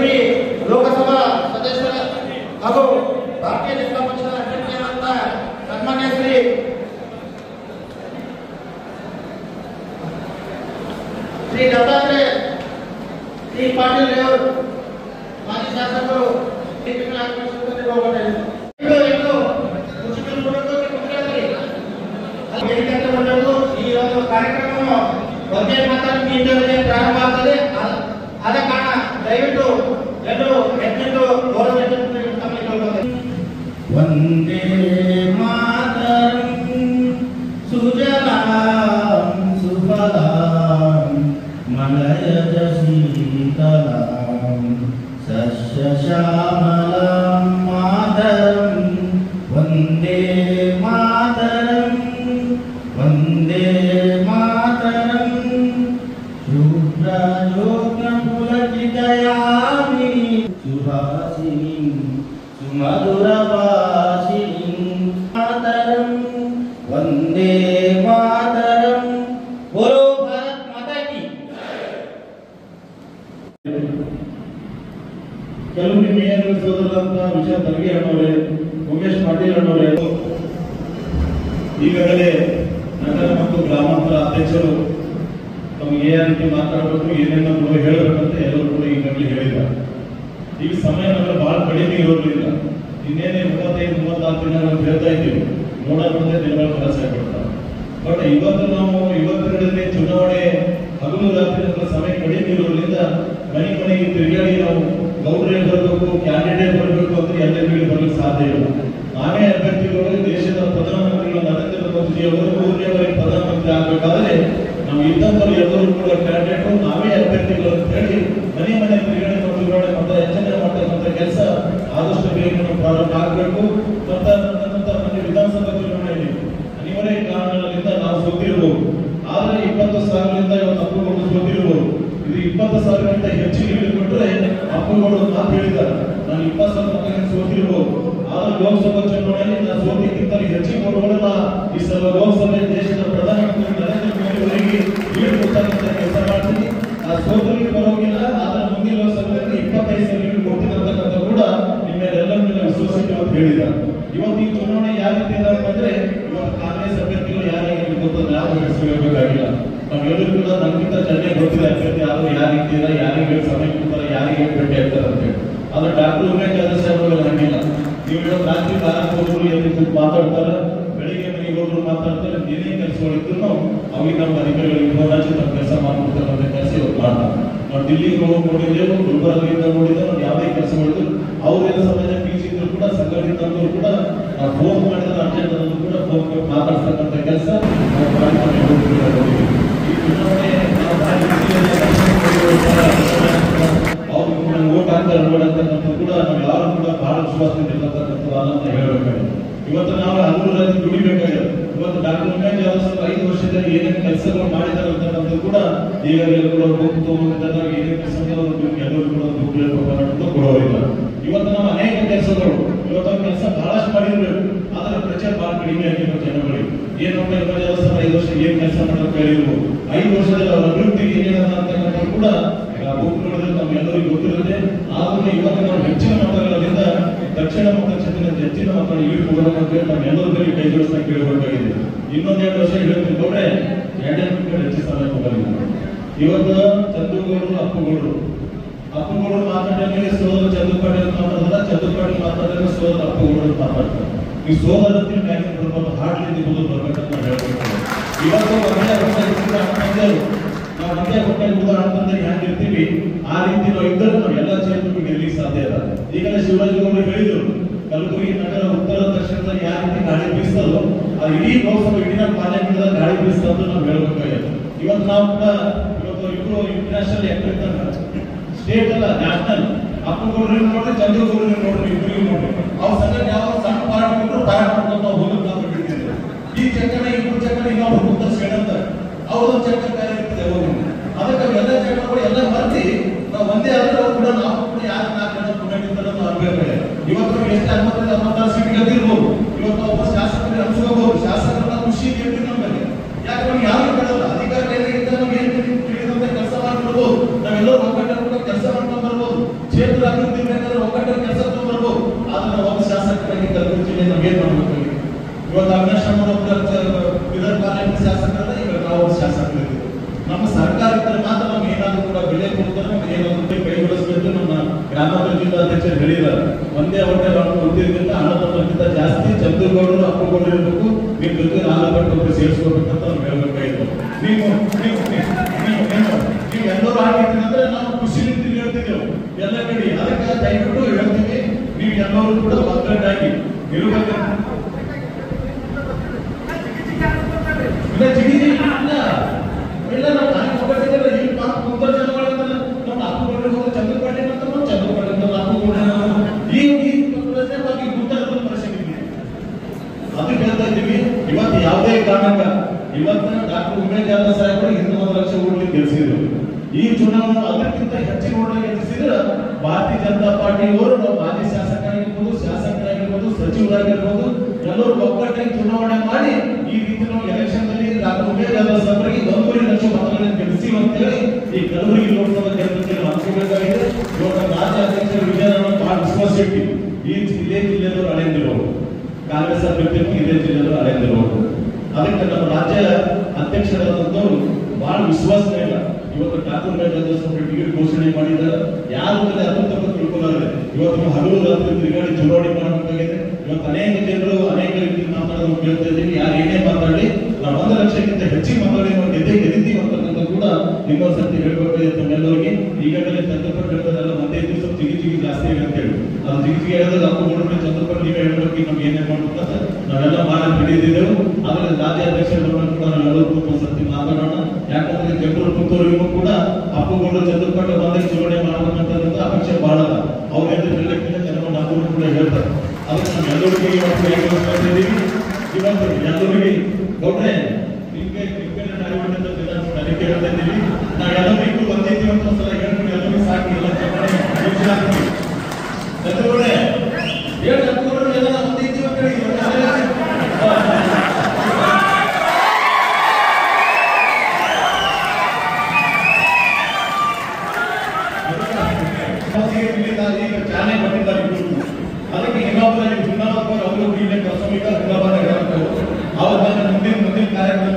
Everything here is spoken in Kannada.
ಬೆಳಗುರಿ ಲೋಕಸಭಾ ಸದಸ್ಯರ ಹಾಗೂ ಭಾರತೀಯ ಜನತಾ ಪಕ್ಷದ ಅಧ್ಯಕ್ಷರಾದ ಸನ್ಮಾನ್ಯ ಶ್ರೀ ದತ್ತಾತ್ರೇಯ ಸಿ ಪಾಟೀಲ್ ಅವರು ಮಾಜಿ ಶಾಸಕರು ಈ ಒಂದು ಕಾರ್ಯಕ್ರಮ ಒಂದೇ ಮಾತಾಡಿ ಪ್ರಾರಂಭ ಆಗ್ತದೆ. ಆದ ಕಾರಣ ದಯವಿಟ್ಟು ಎಲ್ಲರೂ ಎದ್ದು ಗೌರವ. ವಂದೇ ಮಾತರಂ ಸುಜಲಾಂ ಸುಫಲಾಂ ಮಲಯಜ ಶೀತಲಾಂ ಸಸ್ಯ ಶ್ಯಾಮಲಾಂ ಮಾತರಂ ವಂದೇ ಮಾತರಂ ವಂದೇ ಮಾತರಂ ಶುಭ್ರಜೋತ್ಸ್ನ ಪುಲಕಿತಯಾಮಿನಿ ಸುಹಾಸಿನಿ ಸುಮಧುರಭಾಷಿನಿ ಮಾತರಂ ವಂದೇ ಮಾತರಂ. ಬೋಲೋ ಭಾರತ್ ಮಾತಾ ಕಿ. ಕೆಲವು ನಿಮಗೆ ಸೋದರಂತ ವಿಷಯ ತಲಗಿ ಅಣ್ಣವರೇ, ಉಮೇಶ್ ಪಾಟೀಲ್ ಅಣ್ಣವರೇ, ಈಗಾಗಲೇ ನಗರ ಮತ್ತು ಗ್ರಾಮಾಂತರ ಅಧ್ಯಕ್ಷರು ತಮಗೆ ಏ ರೀತಿ ಮಾತಾಡಬೇಕು, ಏನೇನು ಹೇಳಬೇಕಂತ ಎಲ್ಲರೂ ಕೂಡ ಈಗಾಗಲೇ ಹೇಳಿದ್ದಾರೆ. ಈಗ ಸಮಯ ನಮಗೆ ಬಹಳ ಕಡಿಮೆ ಇರೋದ್ರಿಂದ ಇನ್ನೇನೆ 35-36 ದಿನಗಳು ಹೇಳ್ತಾ ಇದ್ದೀವಿ, ನೋಡೋದೇ ದಿನಗಳ ಕೆಲಸ ಆಗ್ಬಿಡ್ತಾರೆ. ಬಟ್ ಇವತ್ತು ನಾವು ಇವತ್ತಿನಗಳಲ್ಲಿ ಚುನಾವಣೆ ಹಗಲು ರಾತ್ರಿ ಸಮಯ ಕಡಿಮೆ ಇರೋದ್ರಿಂದ ಮನೆ ಮನೆಗೆ ತಿರುಗಾಡಿ ನಾವು ಗೌಡ್ರೆ ಬರಬೇಕು, ಕ್ಯಾಂಡಿಡೇಟ್ ಬರಬೇಕು ಅಂದ್ರೆ ಎಲ್ಲರಿಗೂ ಬರಲಿಕ್ಕೆ ಸಾಧ್ಯ ಇಲ್ಲ. ನಾವೇ ಅಭ್ಯರ್ಥಿಗಳು ದೇಶದ ಪ್ರಧಾನಮಂತ್ರಿಗಳು ನರೇಂದ್ರ ಮೋದಿ ಅವರು 3ನೇ ಬಾರಿ ಪ್ರಧಾನಮಂತ್ರಿ ಆಗಬೇಕಾದ್ರೆ ನಾವು ಇದ್ದಂಥವ್ರು ಎಲ್ಲರೂ ಕೂಡ ಕ್ಯಾಂಡಿಡೇಟ್ ನಾವೇ ಅಭ್ಯರ್ಥಿಗಳು ಅಂತ ಹೇಳಿ ಮನೆ ಮನೆ ತಿರುಗಾಡಿ ಮತ್ತು ಮತ ಹೆಚ್ಚನೆ ಮಾಡ್ತಕ್ಕಂಥ ಕೆಲಸ ಆದಷ್ಟು ಬೇಗ ನಾವು ಪ್ರಾರಂಭ ಆಗಬೇಕು. ಮತ್ತು ಮೊನ್ನೆ ವಿಧಾನಸಭಾ ಚುನಾವಣೆಯಲ್ಲಿ ಅನಿವಾರ್ಯ ಕಾರಣಗಳಿಂದ ನಾವು ಸೋತಿರಬಹುದು, ಆದ್ರೆ 20,000ರಿಂದ ಇವತ್ತು ಅಪ್ಪುಗಳು ಸೋತಿರಬಹುದು. ಇದು 20,000ಗಿಂತ ಹೆಚ್ಚಿಗೆ ಹಿಡಿದುಕೊಂಡ್ರೆ ಅಪ್ಪುಗಳು ಮಾತು ಹೇಳಿದ್ದಾರೆ, ನಾನು 20,000 ಮತಗಳನ್ನು ಸೋತಿರಬಹುದು, ಆದ್ರೆ ಲೋಕಸಭಾ ಚುನಾವಣೆಯಲ್ಲಿ ನಾನು ಸೋತಿಗಿಂತ ಹೆಚ್ಚಿಗೆ ಮತಗಳನ್ನ ಈ ಸಲ ಲೋಕಸಭೆ ದೇಶದ ಪ್ರಧಾನಮಂತ್ರಿ ನರೇಂದ್ರ ಮೋದಿ ಅವರಿಗೆ ನೀಡತಕ್ಕಂಥ ಕೆಲಸ ಮಾಡ್ತೀನಿ. ಆ ಸೋದರಿಗೆ ಬರೋಗಿಲ್ಲ, ಆದ್ರೆ ಮುಂದಿನ ಲೋಕಸಭೆಯಲ್ಲಿ 25,000 ಕೊಡ್ತೀನಿ ಅಂತಕ್ಕಂಥ ಕೂಡ ನಿಮ್ಮೆಲ್ಲರ ಮೇಲೆ ವಿಶ್ವಾಸಿತ ಅಂತ ಹೇಳಿದ್ದಾರೆ. ಇವತ್ತು ಈ ಚುನಾವಣೆ ಯಾವ ರೀತಿ ಇದೆ ಅಂತಂದ್ರೆ ಇವತ್ತು ಕಾಂಗ್ರೆಸ್ ಅಭ್ಯರ್ಥಿಗಳು ಯಾರಿಗೆ ಗೊತ್ತಿಲ್ಲ, ಯಾವ ಹೆಸರು ಹೇಳಬೇಕಾಗಿಲ್ಲ. ನಾವೆಲ್ಲರೂ ಕೂಡ ನಮ್ಗಿಂತ ಚೆನ್ನಾಗಿ ಗೊತ್ತಿದೆ ಅಭ್ಯರ್ಥಿ ಯಾರು ಯಾವ ರೀತಿ ಇದೆ, ಯಾರಿಗೆ ಸಮಯ ಕೊಡ್ತಾರೆ, ಯಾರಿಗೆ ಭೇಟಿ ಆಗ್ತಾರೆ ಅಂತ ಹೇಳಿ. ಆದ್ರೆ ಡಾಕ್ಟರ್ ಉಮೇಶ್ ಜಾಧವ್ ಸಾಹೇಬ್ರು ಹಂಗಿಲ್ಲ. ನೀವು ಇವತ್ತು ರಾತ್ರಿ 4 ಹೋದ್ರು ಎದ್ದು ಮಾತಾಡ್ತಾರೆ, ಬೆಳಿಗ್ಗೆ ಮನೆಗೆ ಹೋದ್ರು ಮಾತಾಡ್ತಾರೆ, ಏನೇ ಕೆಲಸಗಳಿದ್ರು ಅವಿಗೆ ನಮ್ಮ ಅಧಿಕಾರಿಗಳಿಗೆ ಫೋನ್ ಹಚ್ಚಿ ನಮ್ಮ ಕೆಲಸ ಮಾಡ್ಕೊಡ್ತಕ್ಕಂಥ ಕೆಲಸ ಇವತ್ತು ಮಾಡ್ತಾರೆ. ನಾವು ದಿಲ್ಲಿಗೆ ಹೋಗಿ ನೋಡಿದ್ದೇವೆ, ಗುಲ್ಬರ್ಗದಿಂದ ನೋಡಿದ್ದೇವೆ, ನಾವು ಯಾವುದೇ ಕೆಲಸ ಮಾಡಿದ್ರು ಅವರೆಲ್ಲ ಸಮಾಜ ಪೀಸ್ ಇದ್ರು ಕೂಡ ಸಂಘಟಿತ ಕೂಡ ನಾವು ಫೋನ್ ಮಾಡಿದ್ರೆ ಅರ್ಜೆಂಟ್ ಅನ್ನೋದು ಕೂಡ ಫೋನ್ ಕೊಟ್ಟು ಮಾತಾಡ್ತಕ್ಕಂಥ ಕೆಲಸ ನಾವು ಮಾಡಿ. ಈ ಚುನಾವಣೆ ಅವ್ರು ಓಟ್ ಹಾಕ್ತಾರೆ ನೋಡಂತಕ್ಕಂಥ ಕೂಡ ನಾವು ಯಾರು ಕೂಡ ಬಹಳ ವಿಶ್ವಾಸದಿಂದ ಇರ್ತಕ್ಕಂಥದ್ದು ಅಂತ ಹೇಳಬೇಕಾಗಿದೆ. ಇವತ್ತು ನಾವು ಹಲವು ದುಡಿಬೇಕಾಗಿದೆ. ಇವತ್ತು ಡಾಕ್ಟರ್ ಉಮೇಶ್ ಜಾಧವ್ 5 ವರ್ಷದಲ್ಲಿ ಏನೇನು ಕೆಲಸಗಳು ಮಾಡಿದ್ದಾರೆ ಅಂತಕ್ಕಂಥದ್ದು ಕೂಡ ಈಗಾಗಲೇ ಕೂಡ ಹೋಗ್ತಾರೆ. ಏನೇನು ಕೆಲಸ ಎಲ್ಲರೂ ಕೂಡ ದುಡ್ಡು ಕೊಡೋರಿಲ್ಲ. ಇವತ್ತು ನಾವು ಅನೇಕ ಕೆಲಸಗಳು ಇವತ್ತು ಕೆಲಸ ಬಹಳಷ್ಟು ಮಾಡಿರ್ಬೇಕು, ಆದ್ರೆ ಪ್ರಚಾರ ಬಹಳ ಕಡಿಮೆ ಆಗಿರೋ ಜನಗಳಿಗೆ. ಏನಪ್ಪ 5 ವರ್ಷ ಏನ್ ಕೆಲಸ ಮಾಡೋದು ಹೇಳಿರ್ಬೋದು, 5 ವರ್ಷದಲ್ಲಿ ಅವರ ಅಭಿವೃದ್ಧಿಗೆ ಏನೇನ ಅಂತಕ್ಕಂಥದ್ದು ಕೂಡ ನೋಡಿದ್ರೆ ನಮ್ಗೆಲ್ಲರಿಗೂ ಗೊತ್ತಿರುತ್ತೆ. ಆದ್ರೆ ಇವತ್ತು ನಾವು ಹೆಚ್ಚಿನ ಮತಗಳಿಂದ ದಕ್ಷಿಣ ಮತಕ್ಷೇತ್ರದ ಹೆಚ್ಚಿನ ಮಕ್ಕಳು ಈಡುಕೊಡಬೇಕಂತ ನಮ್ಮೆಲ್ಲರ ಬಗ್ಗೆ ಕೈ ಜೋಡಿಸ್ತಾ ಕೇಳಬೇಕಾಗಿದೆ. ಇನ್ನೊಂದೆರಡು ವರ್ಷ ಹೇಳ್ತೀನಿ ನೋಡ್ರೆ 2 ನಿಮಿಷ ಹೆಚ್ಚು ಸಮಯ ಹೋಗಲಿಲ್ಲ. ಇವತ್ತು ಚಂದ್ರಗೌಡರು ಅಪ್ಪುಗೌಡರು ಮಾತಾಡಿದ್ರೆ ಸೋದರ ಚಂದ್ರ ಪಾಟೀಲ್ ಮಾತಾಡಿದ್ರೆ ಚಂದ್ರ ಪಾಟೀಲ್ ಮಾತಾಡಿದ್ರೆ ಸೋದರ ಅಪ್ಪುಗೌಡರು ಮಾತಾಡ್ತಾರೆ. ಈ ಸೋದರ ಹಾಡ್ಲಿಂದ ಬರ್ಬೇಕಂತ ಹೇಳ್ಬೇಕು. ಇವತ್ತು ನಾವು ಮಂಡ್ಯ ಕೊಟ್ಟ ಅಂತಂದ್ರೆ ಹ್ಯಾಂಗಿರ್ತೀವಿ ಆ ರೀತಿ ನಾವು ಇದ್ದರೆ ನಾವು ಎಲ್ಲ ಕ್ಷೇತ್ರಕ್ಕೂ ಗೆಲ್ಲಿಕ್ಕೆ ಸಾಧ್ಯ ಇಲ್ಲ. ಈಗಲೇ ಶಿವಾಜಿ ಅವರು ಹೇಳಿದ್ರು, ಕಲಬುರಗಿ ನಗರ ಉತ್ತರ ದಕ್ಷಿಣದಲ್ಲಿ ಯಾವ ರೀತಿ ಗಾಳಿ ಬೀಸ್ತದೋ ಅದು ಇಡೀ ಲೋಕಸಭೆ ಇಡೀ ಪಾರ್ಲಿಮೆಂಟ್ ಗಾಳಿ ಬೀಸ್ತದ ನಾವು ಹೇಳ್ಬೇಕಾಗಿದೆ. ಇವತ್ತು ನಾವು ಕೂಡ ಇಬ್ರು ಇಂಟರ್ನ್ಯಾಷನಲ್ ಆಕ್ಟರ್ ಇರ್ತಾರೆ, ಸ್ಟೇಟ್ ಅಲ್ಲ ನ್ಯಾಷನಲ್. ಅಪ್ಪುಗೌಡರು ನೋಡ್ರಿ, ಚಂದ್ರಗೌಡರು ನೋಡ್ರಿ, ಇಬ್ಬರಿಗೂ ನೋಡ್ರಿ, ಅವ್ರ ಸಂಗತಿ ಯಾವ ಸಣ್ಣ ಪಾರಾಟ ಕೊಟ್ಟರು ಪಾರಾಟ ಮಾಡ್ಕೊಂತ ಹೋಗೋದು ನಾವು ಬಿಟ್ಟಿದ್ದೇವೆ. ಈ ಚಕ್ಕನ ಇಬ್ಬರು ಚಕ್ಕನ ಇನ್ನೊಬ್ರು ಕೂತ ಸೇಡಂತ ಅವ್ರದ್ದು ಚಕ್ಕನ ಬೇರೆ ಇರ್ತದೆ ಹೋಗಿ. ಅದಕ್ಕೆ ಎಲ್ಲ ಚಕ್ಕಗಳು ಎಲ್ಲ ಮರ್ತಿ ನಾವು ಒಂದೇ ಆದ್ರೆ ಕೂಡ ನಾವು ಕೂಡ ಯಾರು 4 ಜನ ಪುಣ್ಯಗಿಂತ ಅನ್ಬೇಕಾಗಿದೆ. ಇವತ್ತು ಎಷ್ಟು 56 ಸೀಟ್ ಗೆದ್ದಿರ್ಬೋದು. ಇವತ್ತು ಒಬ್ಬ ಶಾಸಕರಿಗೆ ಅನ್ಸ್ಕೋಬಹುದು, ಶಾಸಕರನ್ನ ಖುಷಿ ಗೆದ್ದು ನಮಗೆ ಯಾಕೆ ನಮ್ಗೆ ಯಾರು ಕೇಳಲ್ಲ. ಅಧಿಕಾರ ಏನಾಗಿದ್ದ ನಮ್ಗೆ ಏನು ತಿಳಿದಂತೆ ಕೆಲಸ ಮಾಡ್ಬಿಡ್ಬೋದು, ನಾವೆಲ್ಲರೂ ಒಗ್ಗಟ್ಟ ಕೂಡ ಕೆಲಸ ಮಾಡ್ಕೊಂಡು ಬರ್ಬೋದು. ಕ್ಷೇತ್ರ ಶಾಸಕರ ಈಗ ನಾವು ಶಾಸಕರು. ನಮ್ಮ ಸರ್ಕಾರ ಇದ್ದರೆ ಮಾತ್ರ ನಮ್ಗೆ ಏನಾದ್ರು ಕೂಡ ಬೆಲೆ ಕೊಡ್ತಾರೆ, ನಮ್ಗೆ ಏನಾದ್ರು ಕೈಗೊಳಿಸಬೇಕು. ನಮ್ಮ ಗ್ರಾಮಾಂತರ ಜಿಲ್ಲಾ ಅಧ್ಯಕ್ಷರು ಹೇಳಿದ್ದಾರೆ, ಒಂದೇ ಹೊಟ್ಟೆ ನಾವು ಕೊಡ್ತಿರ್ಲಿಲ್ಲ, ಹಣಕ್ಕಿಂತ ಜಾಸ್ತಿ ಚಂದ್ರಗೌಡರು ಅಪ್ಪಗೌಡರು ಇರಬೇಕು, ನೀವು ಜೊತೆ ನಾಲ್ಕು ಸೇರಿಸ್ಕೋಬೇಕಂತ ನಾವು ಹೇಳ್ಬೇಕಾಗಿತ್ತು. ನೀವು ಎಲ್ಲರೂ ಆಗಿರ್ತೀನಿ ಅಂದ್ರೆ ನಾವು ಖುಷಿ ನಿಂತು ಹೇಳ್ತಿದ್ದೆವು ಎಲ್ಲ ಕಡೆ. ಅದಕ್ಕೆ ದಯವಿಟ್ಟು ಹೇಳ್ತೀವಿ, ನೀವು ಎಲ್ಲರೂ ಕೂಡ ಒಗ್ಗಟ್ಟಾಗಿ ಇರಬೇಕು. ಇಲ್ಲ ನಾವು ನಾನು ಒಗ್ಗಟ್ಟಿದ್ದೆಲ್ಲ ಈಗ ಮುಂದೆ ಜನಗಳಿಂದ ನಮ್ಮ ಅಪ್ಪಗೌಡರು ಹೋಗಿ ಚಂದ್ರಪಾಟಿ ಅಂತ ನಾವು ಚಂದ್ರಪಾಟಿ ಅಪ್ಪಗೌಡರು ಈ ಬಗ್ಗೆ ಗುಂತಾದ ಪರಿಸ್ಥಿತಿ ಅದಕ್ಕೆ ಹೇಳ್ತಾ ಇದ್ದೀವಿ. ಇವತ್ತು ಯಾವುದೇ ಕಾರಣಕ್ಕ ಇವತ್ತು ಡಾಕ್ಟರ್ ಉಮೇಶ್ ಜಾಧವ್ ಸಾಹೇಬರು 1 ಲಕ್ಷ ಓಟ್ಲಿ ಗೆಲ್ಲಿಸಿದ್ರು. ಈ ಚುನಾವಣೆ ಅದಕ್ಕಿಂತ ಹೆಚ್ಚಿನ ಓಟ್ಲಿ ಗೆಲ್ಲಿಸಿದ್ರೆ ಭಾರತೀಯ ಜನತಾ ಪಾರ್ಟಿಯವರು ನಾವು ಮಾಜಿ ಶಾಸಕರಾಗಿರ್ಬೋದು, ಶಾಸಕರಾಗಿರ್ಬೋದು, ಸಚಿವರಾಗಿರ್ಬೋದು ಎಲ್ಲರೂ ಒಗ್ಗಟ್ಟಾಗಿ ಚುನಾವಣೆ ಮಾಡಿ ಈ ರೀತಿ ನಾವು ಎಲೆಕ್ಷನ್ ನಲ್ಲಿ ಡಾಕ್ಟರ್ ಉಮೇಶ್ ಜಾಧವ್ ಸಾಹೇಬರಿಗೆ 1 ಲಕ್ಷ ಮತಗಳನ್ನು ಗೆಲ್ಲಿಸಿ ಅಂತ ಹೇಳಿ ಈ ಕಲಬುರಗಿ ಲೋಕಸಭಾ ಕ್ಷೇತ್ರದಲ್ಲಿ ಹಂಚಿಕೊಳ್ಳಬೇಕಾಗಿದೆ. ಇವತ್ತು ರಾಜ್ಯ ಅಧ್ಯಕ್ಷರು ವಿಜಯನಗರ ಬಹಳ ವಿಶ್ವಾಸ ಇಟ್ಟು ಇದೇ ಜಿಲ್ಲೆಯವರು ಅಳೆದಿರೋರು, ಕಾಂಗ್ರೆಸ್ ಅಭ್ಯರ್ಥಿಗಳು ಇದೇ ಜಿಲ್ಲೆಯವರು ಅಳೆದಿರೋರು. ಅದಕ್ಕೆ ನಮ್ಮ ರಾಜ್ಯ ಅಧ್ಯಕ್ಷರಾದಂತವರು ಬಹಳ ವಿಶ್ವಾಸ ಇಲ್ಲ. ಇವತ್ತು ಡಾಕ್ಟರ್ ಟಿಕೆಟ್ ಘೋಷಣೆ ಮಾಡಿದ್ದಾರೆ, ಯಾರು ಅದ್ರ ತಕ್ಕ ತಿಳ್ಕೊಳ್ಳಾರೆ. ಇವತ್ತು ಹಗಲು ರಾತ್ರಿ ತಿರುಗಾಡಿ ಚುನಾವಣೆ ಮಾಡಬೇಕಾಗಿದೆ. ಇವತ್ತು ಅನೇಕ ಜನರು ಅನೇಕ ರೀತಿ ಮಾತಾಡೋದು ಕೇಳ್ತಾ ಇದ್ದೀವಿ. ಯಾರು ಏನೇ ಮಾತಾಡಿ ನಾವು 1 ಲಕ್ಷಕ್ಕಿಂತ ಹೆಚ್ಚಿಗೆ ಮಾತಾಡಿ ನಾವು ಗೆದ್ದಿದ್ದೀವಿ ಅಂತಕ್ಕಂಥ ಕೂಡ ಇನ್ನೊಂದ್ಸರ್ತಿ ಹೇಳ್ಬೇಕಾಗಿದೆ ತಮ್ಮೆಲ್ಲರಿಗೆ. ಈಗಾಗಲೇ ಚಂದ್ರಪಟ್ಟು ಹೇಳ್ತಾರಲ್ಲ, ಮತ್ತೆ ಸ್ವಲ್ಪ ಜಿಗಿ ಜಾಸ್ತಿ ಇದೆ ಅಂತ ಹೇಳಿ, ಅದು ಜಿಗಿ ಹೇಳಿದ್ರೆ ಅಪ್ಪಗೊಂಡ್ರೆ ಚಂದ್ರಪಟ್ಟು ನೀವೇ ಹೇಳ್ಬೇಕು ನಮ್ಗೆ ಏನೇನು ಮಾಡ್ಬೇಕಂತ ನಾವೆಲ್ಲ ಮಾಡಿ ಹಿಡಿದಿದ್ದೆವು. ಆದ್ರೆ ರಾಜ್ಯ ಅಧ್ಯಕ್ಷರು ಕೂಡ ನಾವೆಲ್ಲರೂ ಒಂದ್ಸರ್ತಿ ಮಾತಾಡೋಣ. ಯಾಕಂದ್ರೆ ಜನರು ಕೂತವರಿಗೂ ಕೂಡ ಅಪ್ಪಗೊಂಡು ಚಂದ್ರಪಟ್ಟು ಬಂದಾಗ ಚುನಾವಣೆ ಮಾಡಬೇಕಂತ ಅಪೇಕ್ಷೆ ಬಹಳ ಅದ. ಅವ್ರೆಲ್ಲ ಹೇಳಕ್ಕಿಂತ ಕೆಲವು ನಮ್ಮೂರು ಕೂಡ ಹೇಳ್ತಾರೆ. ಅದಕ್ಕೆ ನಾವು ಎಲ್ಲರಿಗೆ ಇವತ್ತು ಕೈಗೊಳಿಸ್ತಿದ್ದೀವಿ. ಇವತ್ತು ಎಲ್ಲರಿಗೆ ಗೌಡ್ರೆ ನಿಮ್ಗೆ ಅದಕ್ಕೆ ಹೇಳ್ತಾ ಇದ್ದೀವಿ, ನಾವೆಲ್ಲರಿಗೂ ಬಂದಿದ್ದೀವಿ ಅಂತ ಒಂದ್ಸಲ ಹೇಳ್ಕೊಂಡು ಎಲ್ಲರಿಗೂ ಸಾಕಿ ಎಲ್ಲ ಚಂದ್ರಗೌಡ್ರೆ ಹೇಳಿ ಚಂದ್ರಗೌಡ್ರು ಎಲ್ಲ ಬಂದಿದ್ದೀವಿ ಅಂತ ಹೇಳಿ ಈಗ ಚಾಲನೆ ಕೊಟ್ಟಿದ್ದಾರೆ. ಅದಕ್ಕೆ ಇನ್ನೊಬ್ಬರು ಚುನಾವಣೆ ಅವರು ಕೆಲಸ ಅವ್ರ ಮುಂದಿನ ಕಾರ್ಯಕ್ರಮ